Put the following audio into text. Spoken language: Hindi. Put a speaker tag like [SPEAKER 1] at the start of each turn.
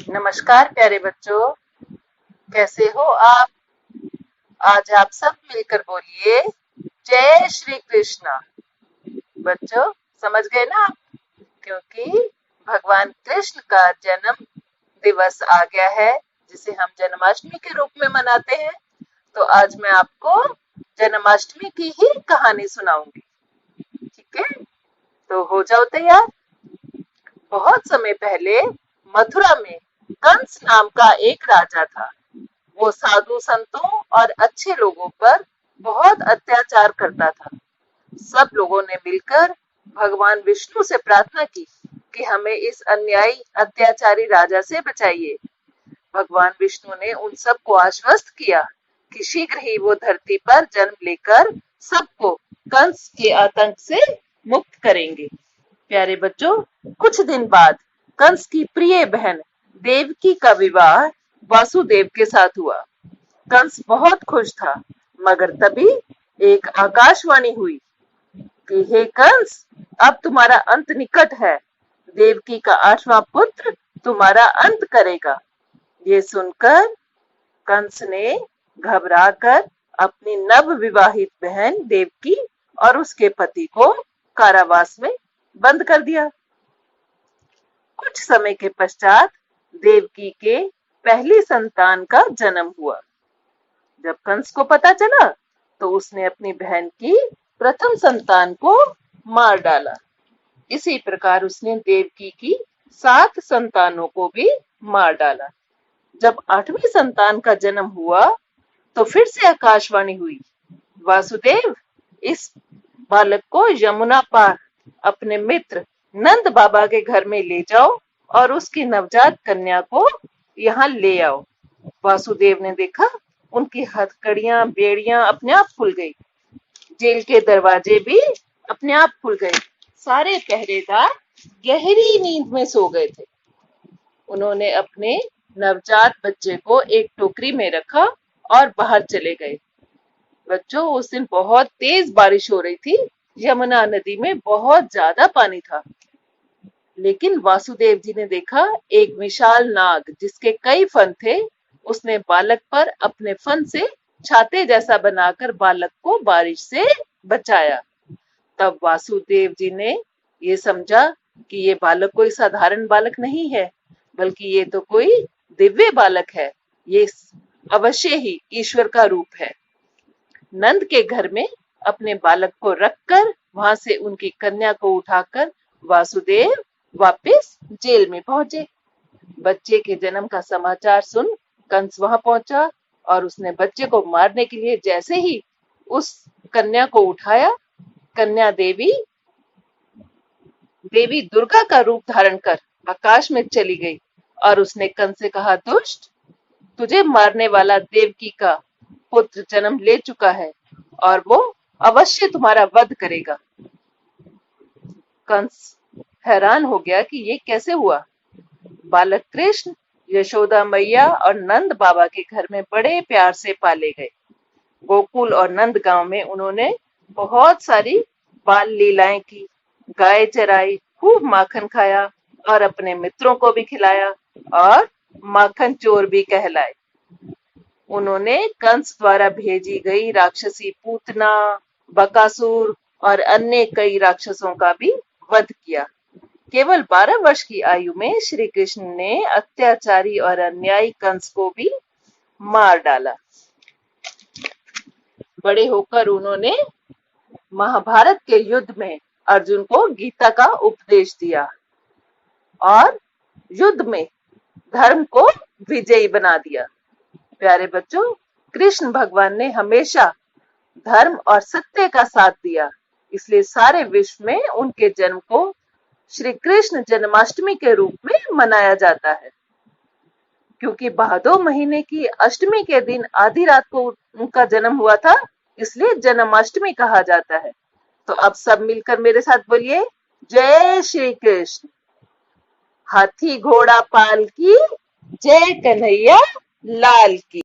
[SPEAKER 1] नमस्कार प्यारे बच्चों, कैसे हो आप। आज आप सब मिलकर बोलिए जय श्री कृष्ण। बच्चों समझ गए ना आप, क्योंकि भगवान कृष्ण का जन्म दिवस आ गया है जिसे हम जन्माष्टमी के रूप में मनाते हैं। तो आज मैं आपको जन्माष्टमी की ही कहानी सुनाऊंगी, ठीक है। तो हो जाओ तैयार। बहुत समय पहले मथुरा में कंस नाम का एक राजा था। वो साधु संतों और अच्छे लोगों पर बहुत अत्याचार करता था। सब लोगों ने मिलकर भगवान विष्णु से प्रार्थना की कि हमें इस अन्यायी अत्याचारी राजा से बचाइए। भगवान विष्णु ने उन सबको आश्वस्त किया कि शीघ्र ही वो धरती पर जन्म लेकर सबको कंस के आतंक से मुक्त करेंगे। प्यारे बच्चों, कुछ दिन बाद कंस की प्रिय बहन देवकी का विवाह वासुदेव के साथ हुआ। कंस बहुत खुश था, मगर तभी एक आकाशवाणी हुई कि हे कंस, अब तुम्हारा अंत निकट है। देवकी का 8वां पुत्र तुम्हारा अंत करेगा। ये सुनकर कंस ने घबराकर अपनी नव विवाहित बहन देवकी और उसके पति को कारावास में बंद कर दिया। कुछ समय के पश्चात देवकी के पहली संतान का जन्म हुआ। जब कंस को पता चला तो उसने अपनी बहन की प्रथम संतान को मार डाला। इसी प्रकार उसने देवकी की 7 संतानों को भी मार डाला। जब 8वीं संतान का जन्म हुआ तो फिर से आकाशवाणी हुई, वासुदेव, इस बालक को यमुना पार अपने मित्र नंद बाबा के घर में ले जाओ और उसकी नवजात कन्या को यहाँ ले आओ। वासुदेव ने देखा उनकी हथकड़ियां बेड़ियां अपने आप खुल गई, जेल के दरवाजे भी अपने आप खुल गए। सारे पहरेदार गहरी नींद में सो गए थे। उन्होंने अपने नवजात बच्चे को एक टोकरी में रखा और बाहर चले गए। बच्चों, उस दिन बहुत तेज बारिश हो रही थी। यमुना नदी में बहुत ज्यादा पानी था। लेकिन वासुदेव जी ने देखा एक विशाल नाग जिसके कई फन थे। उसने बालक पर अपने फन से छाते जैसा बनाकर बालक को बारिश से बचाया। तब वासुदेव जी ने ये समझा कि ये बालक कोई साधारण बालक नहीं है, बल्कि ये तो कोई दिव्य बालक है। ये अवश्य ही ईश्वर का रूप है। नंद के घर में अपने बालक को रखकर वहां से उनकी कन्या को उठाकर वासुदेव वापस जेल में पहुंचे। बच्चे के जन्म का समाचार सुन कंस वहां पहुंचा और उसने बच्चे को मारने के लिए जैसे ही उस कन्या को उठाया, कन्या देवी दुर्गा का रूप धारण कर आकाश में चली गई और उसने कंस से कहा, दुष्ट, तुझे मारने वाला देवकी का पुत्र जन्म ले चुका है और वो अवश्य तुम्हारा वध करेगा। कंस हैरान हो गया कि ये कैसे हुआ। बालक कृष्ण यशोदा मैया और नंद बाबा के घर में बड़े प्यार से पाले गए। गोकुल और नंद गांव में उन्होंने बहुत सारी बाल लीलाएं की, गाय चराई, खूब माखन खाया और अपने मित्रों को भी खिलाया और माखन चोर भी कहलाए। उन्होंने कंस द्वारा भेजी गई राक्षसी पूतना, बकासुर और अन्य कई राक्षसों का भी वध किया। केवल 12 वर्ष की आयु में श्री कृष्ण ने अत्याचारी और अन्यायी कंस को भी मार डाला। बड़े होकर उन्होंने महाभारत के युद्ध में अर्जुन को गीता का उपदेश दिया और युद्ध में धर्म को विजयी बना दिया। प्यारे बच्चों, कृष्ण भगवान ने हमेशा धर्म और सत्य का साथ दिया, इसलिए सारे विश्व में उनके जन्म को श्री कृष्ण जन्माष्टमी के रूप में मनाया जाता है। क्योंकि भादो महीने की अष्टमी के दिन आधी रात को उनका जन्म हुआ था, इसलिए जन्माष्टमी कहा जाता है। तो अब सब मिलकर मेरे साथ बोलिए, जय श्री कृष्ण। हाथी घोड़ा पाल की, जय कन्हैया लाल की।